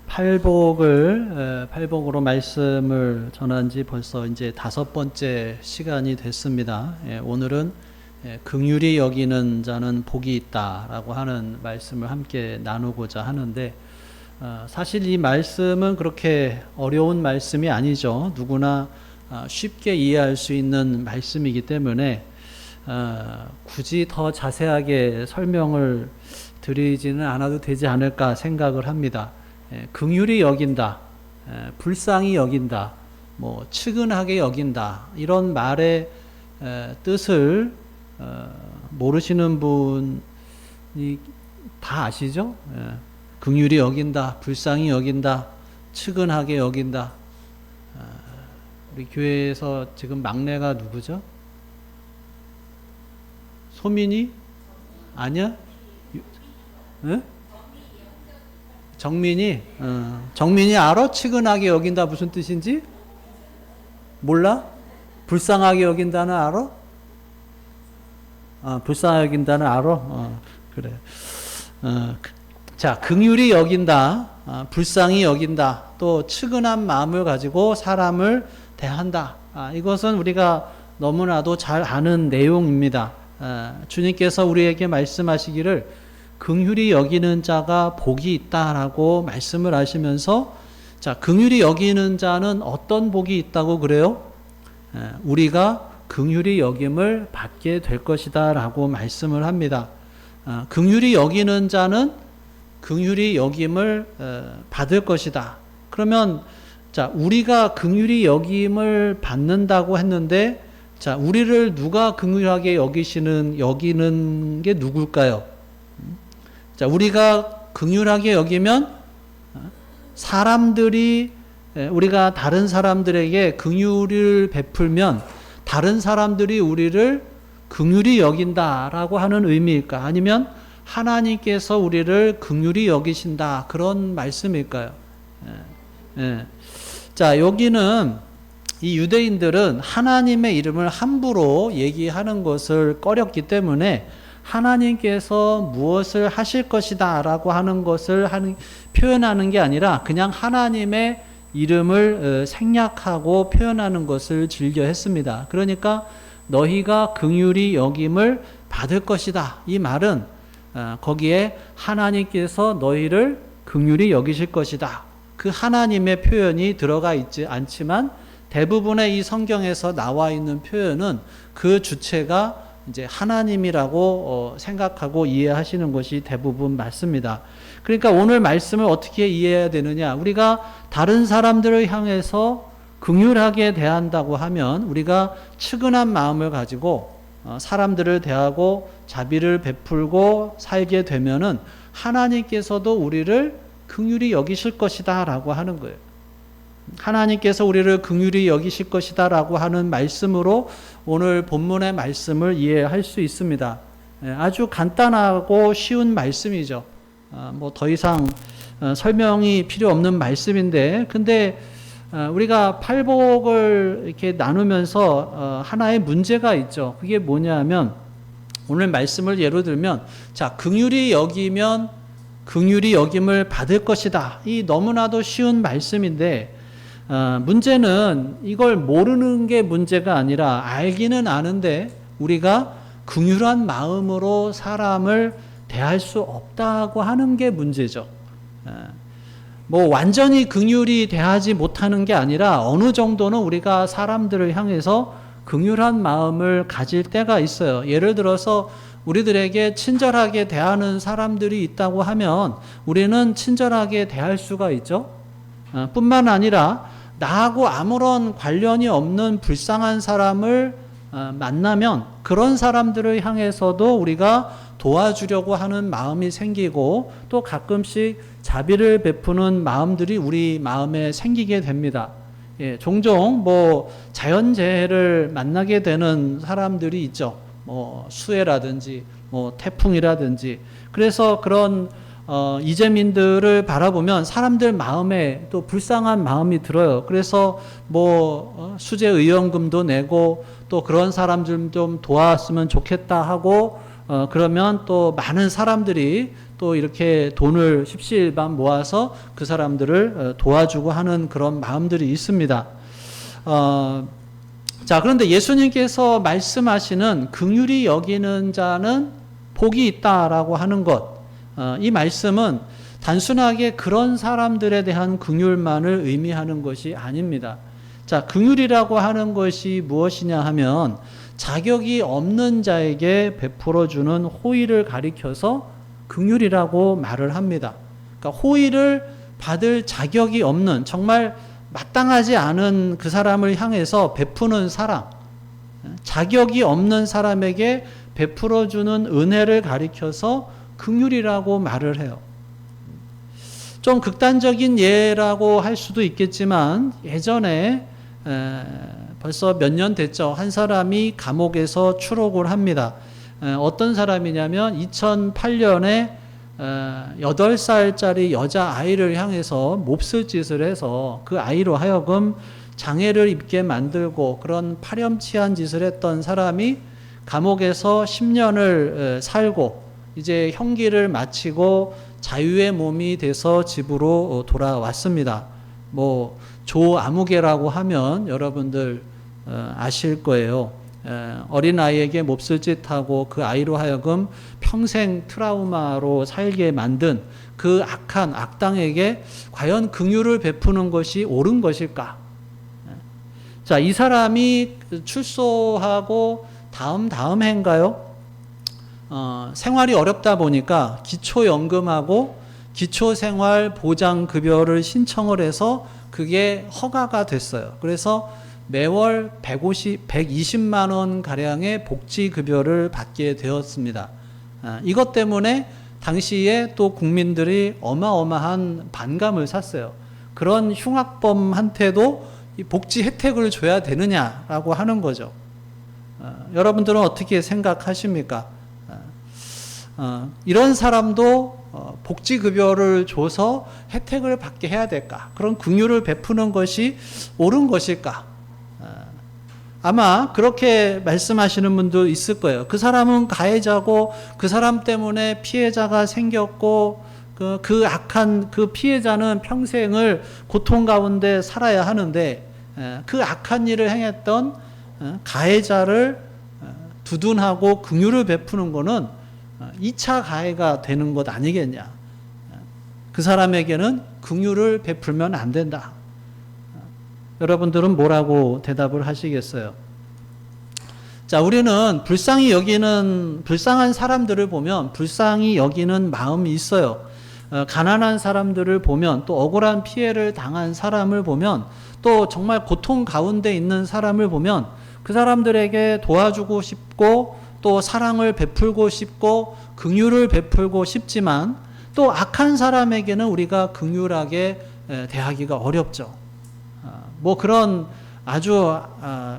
팔복으로 말씀을 전한 지 벌써 이제 5번째 시간이 됐습니다. 오늘은 긍휼히 여기는 자는 복이 있다라고 하는 말씀을 함께 나누고자 하는데, 사실 이 말씀은 그렇게 어려운 말씀이 아니죠. 누구나 쉽게 이해할 수 있는 말씀이기 때문에 굳이 더 자세하게 설명을 드리지는 않아도 되지 않을까 생각을 합니다. 긍휼히 여긴다, 불쌍히 여긴다, 측은하게 여긴다, 이런 말의 뜻을 모르시는 분이 다 아시죠? 긍휼히 여긴다, 불쌍히 여긴다, 측은하게 여긴다. 우리 교회에서 지금 막내가 누구죠? 소민이? 아니야? 응? 정민이? 정민이 알아? 측은하게 여긴다 무슨 뜻인지? 몰라? 불쌍하게 여긴다는 알아? 불쌍하게 여긴다는 알아? 그래. 자, 긍휼히 여긴다, 불쌍히 여긴다, 또 측은한 마음을 가지고 사람을 대한다. 이것은 우리가 너무나도 잘 아는 내용입니다. 주님께서 우리에게 말씀하시기를 긍휼히 여기는 자가 복이 있다라고 말씀을 하시면서, 자, 긍휼히 여기는 자는 어떤 복이 있다고 그래요? 우리가 긍휼히 여김을 받게 될 것이다 라고 말씀을 합니다. 긍휼히 여기는 자는 긍휼히 여김을 받을 것이다. 그러면 자, 우리가 긍휼히 여김을 받는다고 했는데, 자, 우리를 누가 긍휼하게 여기는 게 누굴까요? 자, 우리가 긍휼하게 여기면 우리가 다른 사람들에게 긍휼을 베풀면 다른 사람들이 우리를 긍휼히 여긴다라고 하는 의미일까? 아니면 하나님께서 우리를 긍휼히 여기신다, 그런 말씀일까요? 자, 여기는 이 유대인들은 하나님의 이름을 함부로 얘기하는 것을 꺼렸기 때문에 하나님께서 무엇을 하실 것이다 라고 하는 것을 표현하는 게 아니라 그냥 하나님의 이름을 생략하고 표현하는 것을 즐겨 했습니다. 그러니까 너희가 긍휼히 여김을 받을 것이다, 이 말은 거기에 하나님께서 너희를 긍휼히 여기실 것이다, 그 하나님의 표현이 들어가 있지 않지만 대부분의 이 성경에서 나와 있는 표현은 그 주체가 이제 하나님이라고 생각하고 이해하시는 것이 대부분 맞습니다. 그러니까 오늘 말씀을 어떻게 이해해야 되느냐? 우리가 다른 사람들을 향해서 긍휼하게 대한다고 하면 우리가 측은한 마음을 가지고 사람들을 대하고 자비를 베풀고 살게 되면은 하나님께서도 우리를 긍휼히 여기실 것이다 라고 하는 거예요. 하나님께서 우리를 긍휼히 여기실 것이다 라고 하는 말씀으로 오늘 본문의 말씀을 이해할 수 있습니다. 아주 간단하고 쉬운 말씀이죠. 더 이상 설명이 필요 없는 말씀인데, 근데 우리가 팔복을 이렇게 나누면서 하나의 문제가 있죠. 그게 뭐냐면, 오늘 말씀을 예로 들면, 자, 긍휼히 여기면 긍휼히 여김을 받을 것이다, 이 너무나도 쉬운 말씀인데, 문제는 이걸 모르는 게 문제가 아니라 알기는 아는데 우리가 긍휼한 마음으로 사람을 대할 수 없다고 하는 게 문제죠. 완전히 긍휼히 대하지 못하는 게 아니라 어느 정도는 우리가 사람들을 향해서 긍휼한 마음을 가질 때가 있어요. 예를 들어서 우리들에게 친절하게 대하는 사람들이 있다고 하면 우리는 친절하게 대할 수가 있죠. 뿐만 아니라 나하고 아무런 관련이 없는 불쌍한 사람을 만나면 그런 사람들을 향해서도 우리가 도와주려고 하는 마음이 생기고, 또 가끔씩 자비를 베푸는 마음들이 우리 마음에 생기게 됩니다. 종종 자연재해를 만나게 되는 사람들이 있죠. 수해라든지 태풍이라든지. 그래서 그런 이재민들을 바라보면 사람들 마음에 또 불쌍한 마음이 들어요. 그래서 수재 의원금도 내고 또 그런 사람들 좀 도왔으면 좋겠다 하고 그러면 또 많은 사람들이 또 이렇게 돈을 십시일반 모아서 그 사람들을 도와주고 하는 그런 마음들이 있습니다. 자, 그런데 예수님께서 말씀하시는 긍휼히 여기는 자는 복이 있다라고 하는 것, 이 말씀은 단순하게 그런 사람들에 대한 긍휼만을 의미하는 것이 아닙니다. 자, 긍휼이라고 하는 것이 무엇이냐 하면 자격이 없는 자에게 베풀어주는 호의를 가리켜서 긍휼이라고 말을 합니다. 그러니까 호의를 받을 자격이 없는, 정말 마땅하지 않은 그 사람을 향해서 베푸는 사랑, 자격이 없는 사람에게 베풀어주는 은혜를 가리켜서 긍휼이라고 말을 해요. 좀 극단적인 예라고 할 수도 있겠지만 예전에 벌써 몇 년 됐죠. 한 사람이 감옥에서 추록을 합니다. 어떤 사람이냐면 2008년에 8살짜리 여자아이를 향해서 몹쓸 짓을 해서 그 아이로 하여금 장애를 입게 만들고 그런 파렴치한 짓을 했던 사람이 감옥에서 10년을 살고 이제 형기를 마치고 자유의 몸이 돼서 집으로 돌아왔습니다. 뭐 조아무개라고 하면 여러분들 아실 거예요. 어린아이에게 몹쓸 짓하고 그 아이로 하여금 평생 트라우마로 살게 만든 그 악한 악당에게 과연 긍휼을 베푸는 것이 옳은 것일까? 자, 이 사람이 출소하고 다음 해인가요? 생활이 어렵다 보니까 기초연금하고 기초생활보장급여를 신청을 해서 그게 허가가 됐어요. 그래서 매월 120만 원 가량의 복지급여를 받게 되었습니다. 이것 때문에 당시에 또 국민들이 어마어마한 반감을 샀어요. 그런 흉악범한테도 이 복지 혜택을 줘야 되느냐라고 하는 거죠. 여러분들은 어떻게 생각하십니까? 이런 사람도 복지급여를 줘서 혜택을 받게 해야 될까? 그런 긍휼을 베푸는 것이 옳은 것일까? 아마 그렇게 말씀하시는 분도 있을 거예요. 그 사람은 가해자고 그 사람 때문에 피해자가 생겼고 그 악한 그 피해자는 평생을 고통 가운데 살아야 하는데 그 악한 일을 행했던 가해자를 두둔하고 긍휼을 베푸는 거는 2차 가해가 되는 것 아니겠냐. 그 사람에게는 긍휼을 베풀면 안 된다. 여러분들은 뭐라고 대답을 하시겠어요? 자, 우리는 불쌍한 사람들을 보면 불쌍히 여기는 마음이 있어요. 가난한 사람들을 보면, 또 억울한 피해를 당한 사람을 보면, 또 정말 고통 가운데 있는 사람을 보면 그 사람들에게 도와주고 싶고 또 사랑을 베풀고 싶고 긍휼을 베풀고 싶지만 또 악한 사람에게는 우리가 긍휼하게 대하기가 어렵죠. 뭐 그런 아주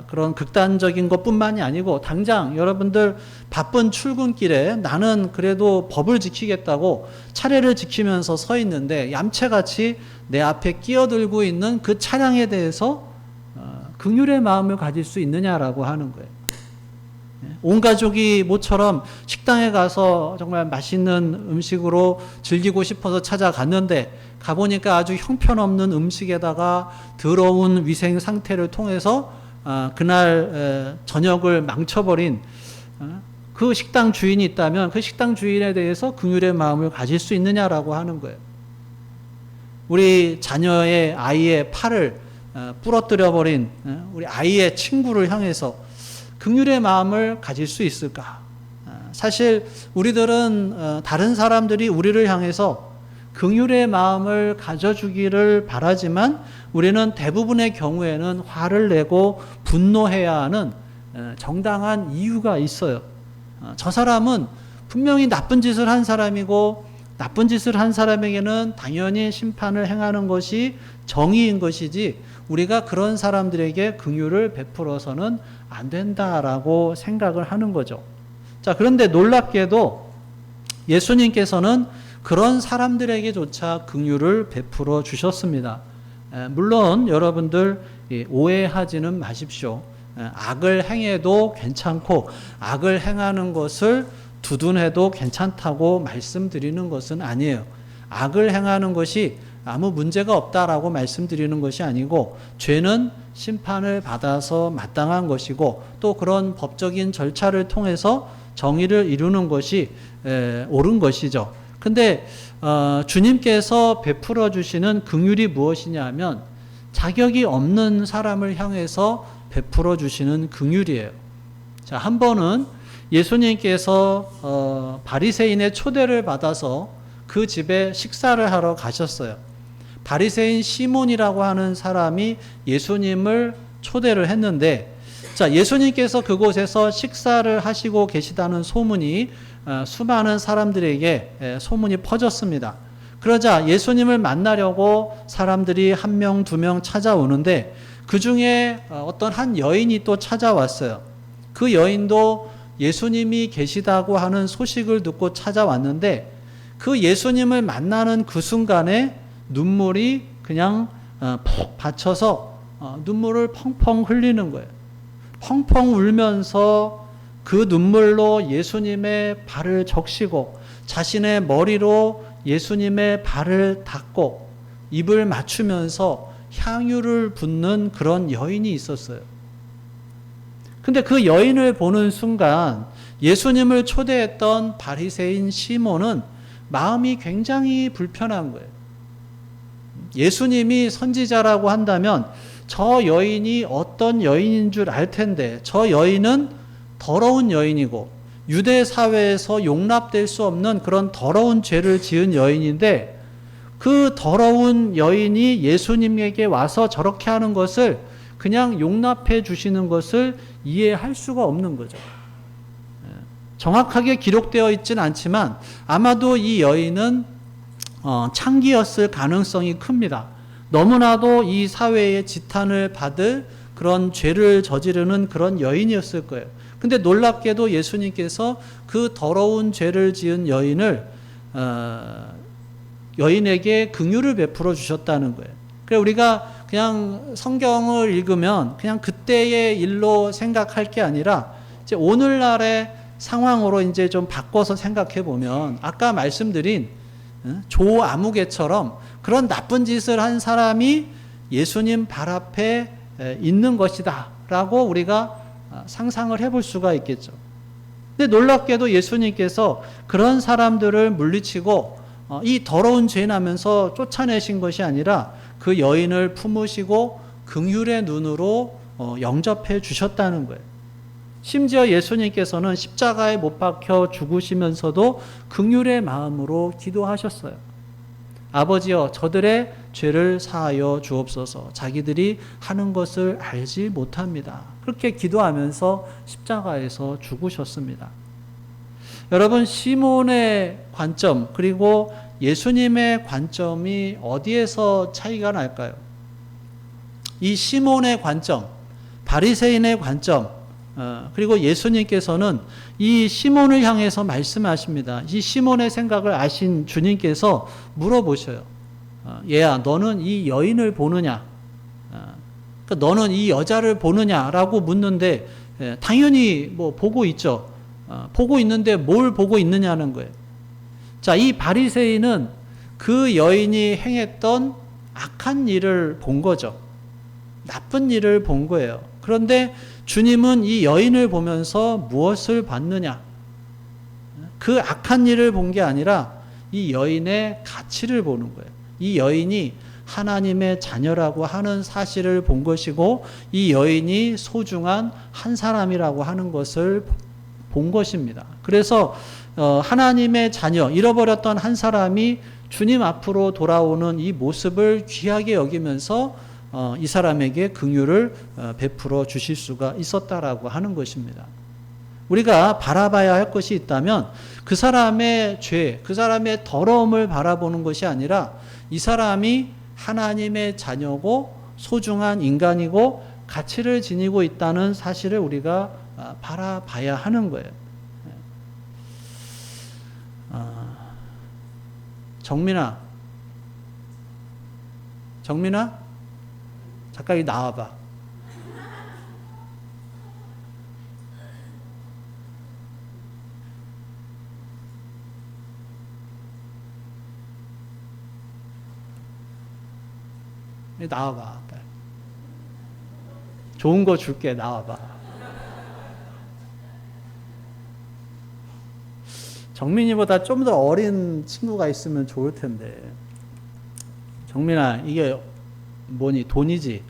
그런 극단적인 것뿐만이 아니고 당장 여러분들 바쁜 출근길에 나는 그래도 법을 지키겠다고 차례를 지키면서 서 있는데 얌체같이 내 앞에 끼어들고 있는 그 차량에 대해서 긍휼의 마음을 가질 수 있느냐라고 하는 거예요. 온 가족이 모처럼 식당에 가서 정말 맛있는 음식으로 즐기고 싶어서 찾아갔는데 가보니까 아주 형편없는 음식에다가 더러운 위생 상태를 통해서 그날 저녁을 망쳐버린 그 식당 주인이 있다면 그 식당 주인에 대해서 긍휼의 마음을 가질 수 있느냐라고 하는 거예요. 우리 자녀의 아이의 팔을 부러뜨려버린 우리 아이의 친구를 향해서 긍휼의 마음을 가질 수 있을까? 사실 우리들은 다른 사람들이 우리를 향해서 긍휼의 마음을 가져주기를 바라지만 우리는 대부분의 경우에는 화를 내고 분노해야 하는 정당한 이유가 있어요. 저 사람은 분명히 나쁜 짓을 한 사람이고 나쁜 짓을 한 사람에게는 당연히 심판을 행하는 것이 정의인 것이지 우리가 그런 사람들에게 긍휼을 베풀어서는 안 된다라고 생각을 하는 거죠. 자, 그런데 놀랍게도 예수님께서는 그런 사람들에게조차 긍휼을 베풀어 주셨습니다. 물론 여러분들 오해하지는 마십시오. 악을 행해도 괜찮고 악을 행하는 것을 두둔해도 괜찮다고 말씀드리는 것은 아니에요. 악을 행하는 것이 아무 문제가 없다라고 말씀드리는 것이 아니고, 죄는 심판을 받아서 마땅한 것이고, 또 그런 법적인 절차를 통해서 정의를 이루는 것이 옳은 것이죠. 근데 주님께서 베풀어 주시는 긍휼이 무엇이냐 하면, 자격이 없는 사람을 향해서 베풀어 주시는 긍휼이에요. 자, 한 번은 예수님께서 바리새인의 초대를 받아서 그 집에 식사를 하러 가셨어요. 바리새인 시몬이라고 하는 사람이 예수님을 초대를 했는데, 자, 예수님께서 그곳에서 식사를 하시고 계시다는 소문이 수많은 사람들에게 소문이 퍼졌습니다. 그러자 예수님을 만나려고 사람들이 1명, 2명 찾아오는데, 그 중에 어떤 한 여인이 또 찾아왔어요. 그 여인도 예수님이 계시다고 하는 소식을 듣고 찾아왔는데, 그 예수님을 만나는 그 순간에 눈물이 그냥 푹 받쳐서 눈물을 펑펑 흘리는 거예요. 펑펑 울면서 그 눈물로 예수님의 발을 적시고, 자신의 머리로 예수님의 발을 닦고, 입을 맞추면서 향유를 붓는 그런 여인이 있었어요. 근데 그 여인을 보는 순간 예수님을 초대했던 바리새인 시몬은 마음이 굉장히 불편한 거예요. 예수님이 선지자라고 한다면 저 여인이 어떤 여인인 줄 알 텐데, 저 여인은 더러운 여인이고 유대 사회에서 용납될 수 없는 그런 더러운 죄를 지은 여인인데, 그 더러운 여인이 예수님에게 와서 저렇게 하는 것을 그냥 용납해 주시는 것을 이해할 수가 없는 거죠. 정확하게 기록되어 있지는 않지만 아마도 이 여인은 창기였을 가능성이 큽니다. 너무나도 이 사회의 지탄을 받을 그런 죄를 저지르는 그런 여인이었을 거예요. 근데 놀랍게도 예수님께서 그 더러운 죄를 지은 여인에게 긍휼을 베풀어 주셨다는 거예요. 그래서 우리가 그냥 성경을 읽으면 그냥 그때의 일로 생각할 게 아니라 이제 오늘날의 상황으로 이제 좀 바꿔서 생각해 보면, 아까 말씀드린 조아무개처럼 그런 나쁜 짓을 한 사람이 예수님 발 앞에 있는 것이다 라고 우리가 상상을 해볼 수가 있겠죠. 근데 놀랍게도 예수님께서 그런 사람들을 물리치고 이 더러운 죄 나면서 쫓아내신 것이 아니라 그 여인을 품으시고 긍휼의 눈으로 영접해 주셨다는 거예요. 심지어 예수님께서는 십자가에 못 박혀 죽으시면서도 긍휼의 마음으로 기도하셨어요. 아버지여, 저들의 죄를 사하여 주옵소서. 자기들이 하는 것을 알지 못합니다. 그렇게 기도하면서 십자가에서 죽으셨습니다. 여러분, 시몬의 관점 그리고 예수님의 관점이 어디에서 차이가 날까요? 이 시몬의 관점, 바리새인의 관점, 그리고 예수님께서는 이 시몬을 향해서 말씀하십니다. 이 시몬의 생각을 아신 주님께서 물어보셔요. 얘야, 너는 이 여인을 보느냐? 그러니까 너는 이 여자를 보느냐라고 묻는데, 당연히 뭐 보고 있죠. 보고 있는데 뭘 보고 있느냐는 거예요. 자, 이 바리새인은 그 여인이 행했던 악한 일을 본 거죠. 나쁜 일을 본 거예요. 그런데 주님은 이 여인을 보면서 무엇을 봤느냐? 그 악한 일을 본 게 아니라 이 여인의 가치를 보는 거예요. 이 여인이 하나님의 자녀라고 하는 사실을 본 것이고, 이 여인이 소중한 한 사람이라고 하는 것을 본 것입니다. 그래서 하나님의 자녀, 잃어버렸던 한 사람이 주님 앞으로 돌아오는 이 모습을 귀하게 여기면서 이 사람에게 긍휼을 베풀어 주실 수가 있었다라고 하는 것입니다. 우리가 바라봐야 할 것이 있다면 그 사람의 죄, 그 사람의 더러움을 바라보는 것이 아니라 이 사람이 하나님의 자녀고 소중한 인간이고 가치를 지니고 있다는 사실을 우리가 바라봐야 하는 거예요. 정민아, 잠깐 여기 나와봐. 나와봐. 좋은 거 줄게. 나와봐. 정민이보다 좀 더 어린 친구가 있으면 좋을 텐데. 정민아, 이게 뭐니? 돈이지?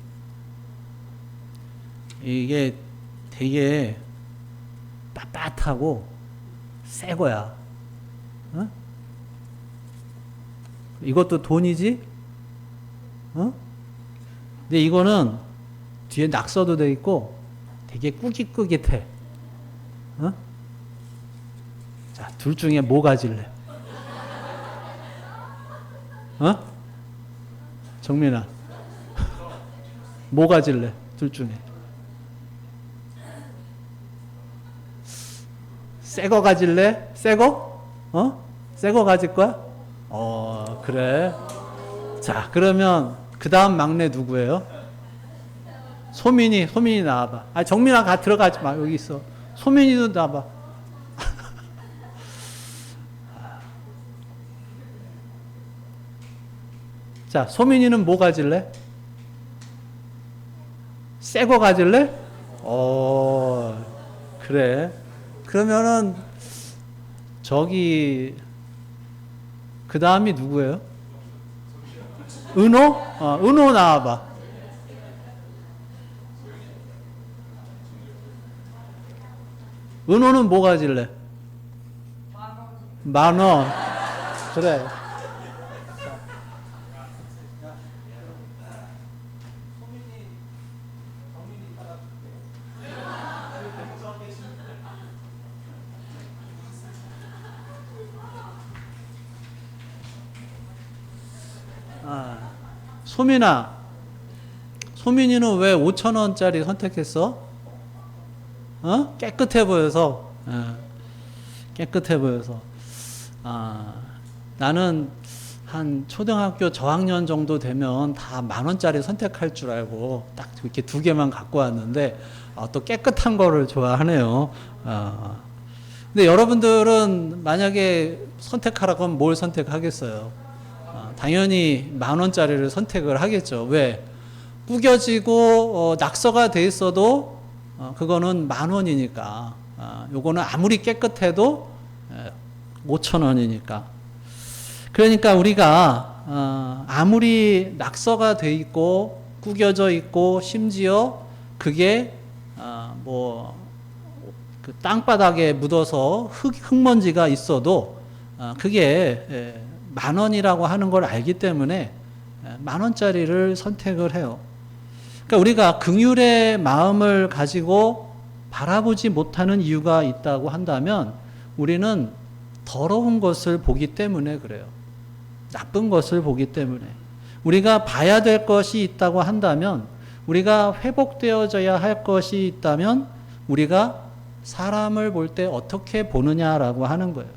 이게 되게 빳빳하고 새 거야. 어? 이것도 돈이지? 어? 근데 이거는 뒤에 낙서도 돼 있고 되게 꾸깃꾸깃해. 어? 자, 둘 중에 뭐 가질래? 어? 정민아, 뭐 가질래? 둘 중에. 새 거 가질래? 새 거? 어? 새 거 가질 거야? 그래. 자, 그러면 그 다음 막내 누구예요? 소민이 나와봐. 아, 정민아 들어가지 마. 여기 있어. 소민이도 나와봐. 자, 소민이는 뭐 가질래? 새 거 가질래? 그래. 그러면은 저기 그 다음이 누구예요? 은호? 은호 나와봐. 은호는 뭐 가질래? 10,000원. 그래. 소민이는 왜 5,000원짜리 선택했어? 깨끗해 보여서. 깨끗해 보여서. 나는 한 초등학교 저학년 정도 되면 다 10,000원짜리 선택할 줄 알고 딱 이렇게 2개만 갖고 왔는데 또 깨끗한 거를 좋아하네요. 근데 여러분들은 만약에 선택하라고 하면 뭘 선택하겠어요? 당연히 10,000원짜리를 선택을 하겠죠. 왜? 구겨지고 낙서가 돼 있어도 그거는 10,000원이니까. 요거는 아무리 깨끗해도 5,000원이니까. 그러니까 우리가 아무리 낙서가 돼 있고 구겨져 있고 심지어 그게 그 땅바닥에 묻어서 흙먼지가 있어도 그게 10,000원이라고 하는 걸 알기 때문에 10,000원짜리를 선택을 해요. 그러니까 우리가 긍휼의 마음을 가지고 바라보지 못하는 이유가 있다고 한다면 우리는 더러운 것을 보기 때문에 그래요. 나쁜 것을 보기 때문에. 우리가 봐야 될 것이 있다고 한다면, 우리가 회복되어져야 할 것이 있다면 우리가 사람을 볼 때 어떻게 보느냐라고 하는 거예요.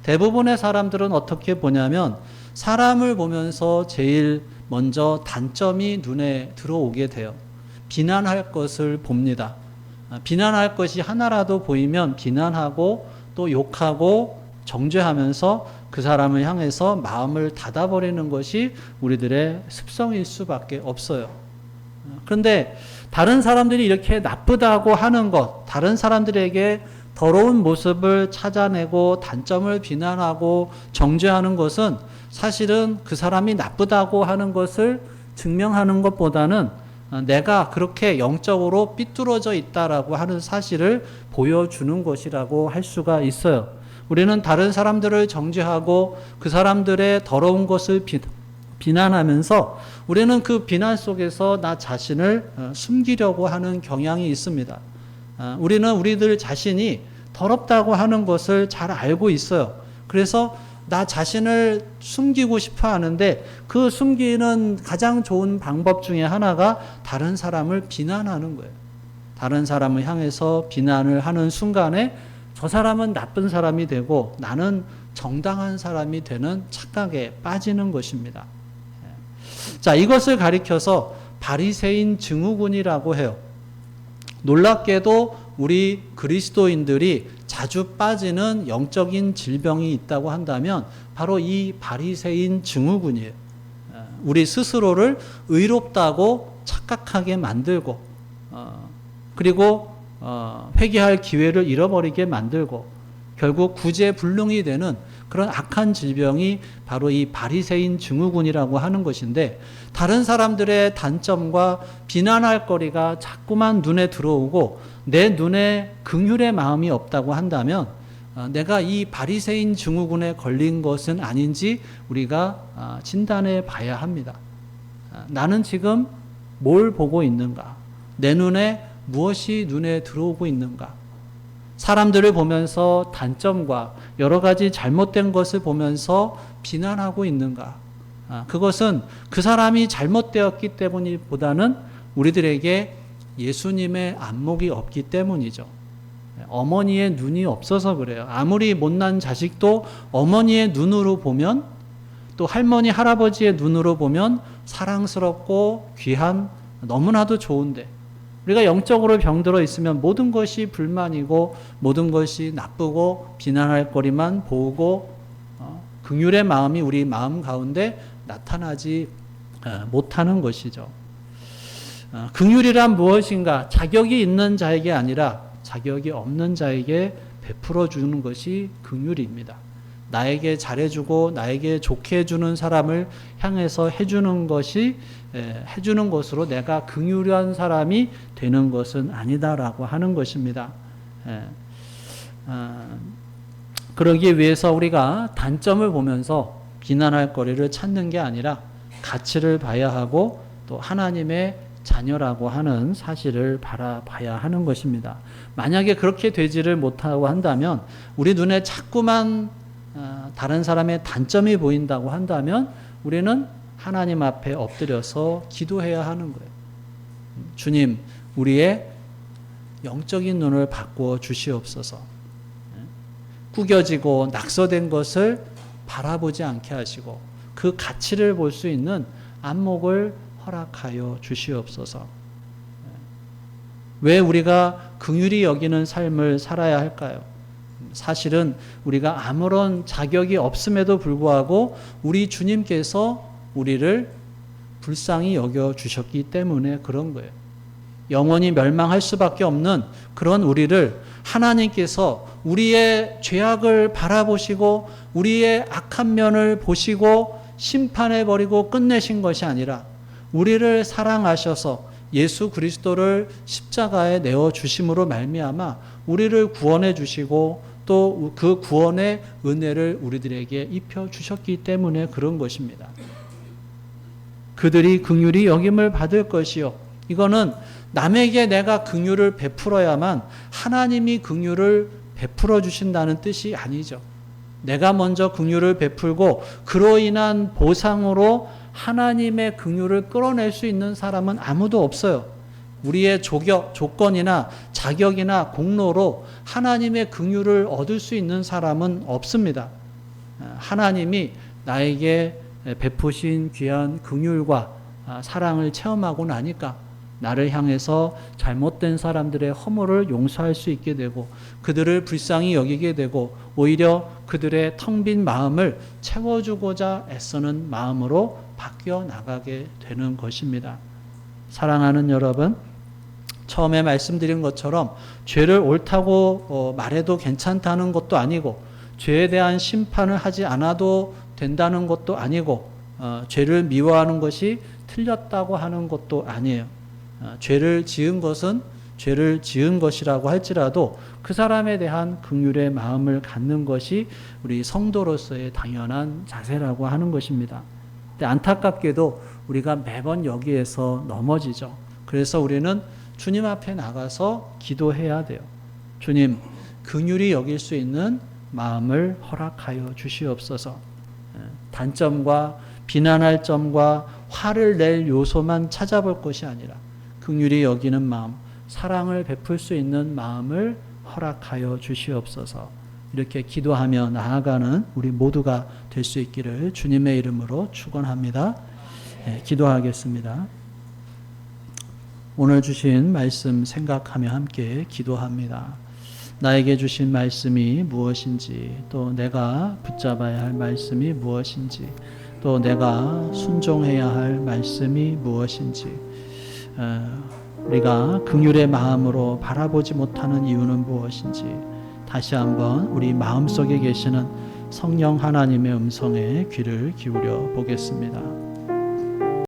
대부분의 사람들은 어떻게 보냐면 사람을 보면서 제일 먼저 단점이 눈에 들어오게 돼요. 비난할 것을 봅니다. 비난할 것이 하나라도 보이면 비난하고 또 욕하고 정죄하면서 그 사람을 향해서 마음을 닫아버리는 것이 우리들의 습성일 수밖에 없어요. 그런데 다른 사람들이 이렇게 나쁘다고 하는 것, 다른 사람들에게 더러운 모습을 찾아내고 단점을 비난하고 정죄하는 것은 사실은 그 사람이 나쁘다고 하는 것을 증명하는 것보다는 내가 그렇게 영적으로 삐뚤어져 있다라고 하는 사실을 보여주는 것이라고 할 수가 있어요. 우리는 다른 사람들을 정죄하고 그 사람들의 더러운 것을 비난하면서 우리는 그 비난 속에서 나 자신을 숨기려고 하는 경향이 있습니다. 우리는 우리들 자신이 더럽다고 하는 것을 잘 알고 있어요. 그래서 나 자신을 숨기고 싶어 하는데 그 숨기는 가장 좋은 방법 중에 하나가 다른 사람을 비난하는 거예요. 다른 사람을 향해서 비난을 하는 순간에 저 사람은 나쁜 사람이 되고 나는 정당한 사람이 되는 착각에 빠지는 것입니다. 자, 이것을 가리켜서 바리새인 증후군이라고 해요. 놀랍게도 우리 그리스도인들이 자주 빠지는 영적인 질병이 있다고 한다면 바로 이 바리새인 증후군이에요. 우리 스스로를 의롭다고 착각하게 만들고 그리고 회개할 기회를 잃어버리게 만들고 결국 구제불능이 되는 그런 악한 질병이 바로 이 바리새인 증후군이라고 하는 것인데, 다른 사람들의 단점과 비난할 거리가 자꾸만 눈에 들어오고 내 눈에 긍휼의 마음이 없다고 한다면 내가 이 바리새인 증후군에 걸린 것은 아닌지 우리가 진단해 봐야 합니다. 나는 지금 뭘 보고 있는가? 내 눈에 무엇이 눈에 들어오고 있는가? 사람들을 보면서 단점과 여러 가지 잘못된 것을 보면서 비난하고 있는가? 그것은 그 사람이 잘못되었기 때문이보다는 우리들에게 예수님의 안목이 없기 때문이죠. 어머니의 눈이 없어서 그래요. 아무리 못난 자식도 어머니의 눈으로 보면, 또 할머니 할아버지의 눈으로 보면 사랑스럽고 귀한, 너무나도 좋은데, 우리가 영적으로 병들어 있으면 모든 것이 불만이고 모든 것이 나쁘고 비난할 거리만 보고 긍휼의 마음이 우리 마음 가운데 나타나지 못하는 것이죠. 긍휼이란 무엇인가? 자격이 있는 자에게 아니라 자격이 없는 자에게 베풀어 주는 것이 긍휼입니다. 나에게 잘해주고 나에게 좋게 해주는 사람을 향해서 해주는 것으로 내가 긍휼한 사람이 되는 것은 아니다라고 하는 것입니다. 그러기 위해서 우리가 단점을 보면서 비난할 거리를 찾는 게 아니라 가치를 봐야 하고 또 하나님의 자녀라고 하는 사실을 바라봐야 하는 것입니다. 만약에 그렇게 되지를 못하고 한다면, 우리 눈에 자꾸만 다른 사람의 단점이 보인다고 한다면 우리는 하나님 앞에 엎드려서 기도해야 하는 거예요. 주님, 우리의 영적인 눈을 바꾸어 주시옵소서. 구겨지고 낙서된 것을 바라보지 않게 하시고 그 가치를 볼 수 있는 안목을 허락하여 주시옵소서. 왜 우리가 긍휼히 여기는 삶을 살아야 할까요? 사실은 우리가 아무런 자격이 없음에도 불구하고 우리 주님께서 우리를 불쌍히 여겨 주셨기 때문에 그런 거예요. 영원히 멸망할 수밖에 없는 그런 우리를 하나님께서 우리의 죄악을 바라보시고 우리의 악한 면을 보시고 심판해버리고 끝내신 것이 아니라 우리를 사랑하셔서 예수 그리스도를 십자가에 내어주심으로 말미암아 우리를 구원해 주시고 또 그 구원의 은혜를 우리들에게 입혀주셨기 때문에 그런 것입니다. 그들이 긍휼히 여김을 받을 것이요. 이거는 남에게 내가 긍휼을 베풀어야만 하나님이 긍휼을 베풀어 주신다는 뜻이 아니죠. 내가 먼저 긍휼을 베풀고 그로 인한 보상으로 하나님의 긍휼을 끌어낼 수 있는 사람은 아무도 없어요. 우리의 조건이나 자격이나 공로로 하나님의 긍휼을 얻을 수 있는 사람은 없습니다. 하나님이 나에게 베푸신 귀한 긍휼과 사랑을 체험하고 나니까 나를 향해서 잘못된 사람들의 허물을 용서할 수 있게 되고 그들을 불쌍히 여기게 되고 오히려 그들의 텅 빈 마음을 채워주고자 애쓰는 마음으로 바뀌어 나가게 되는 것입니다. 사랑하는 여러분, 처음에 말씀드린 것처럼 죄를 옳다고 말해도 괜찮다는 것도 아니고 죄에 대한 심판을 하지 않아도 된다는 것도 아니고 죄를 미워하는 것이 틀렸다고 하는 것도 아니에요. 죄를 지은 것은 죄를 지은 것이라고 할지라도 그 사람에 대한 긍휼의 마음을 갖는 것이 우리 성도로서의 당연한 자세라고 하는 것입니다. 근데 안타깝게도 우리가 매번 여기에서 넘어지죠. 그래서 우리는 주님 앞에 나가서 기도해야 돼요. 주님, 긍휼히 여길 수 있는 마음을 허락하여 주시옵소서. 단점과 비난할 점과 화를 낼 요소만 찾아볼 것이 아니라 긍휼히 여기는 마음, 사랑을 베풀 수 있는 마음을 허락하여 주시옵소서. 이렇게 기도하며 나아가는 우리 모두가 될 수 있기를 주님의 이름으로 축원합니다. 기도하겠습니다. 오늘 주신 말씀 생각하며 함께 기도합니다. 나에게 주신 말씀이 무엇인지 또 내가 붙잡아야 할 말씀이 무엇인지 또 내가 순종해야 할 말씀이 무엇인지, 우리가 긍휼의 마음으로 바라보지 못하는 이유는 무엇인지 다시 한번 우리 마음속에 계시는 성령 하나님의 음성에 귀를 기울여 보겠습니다.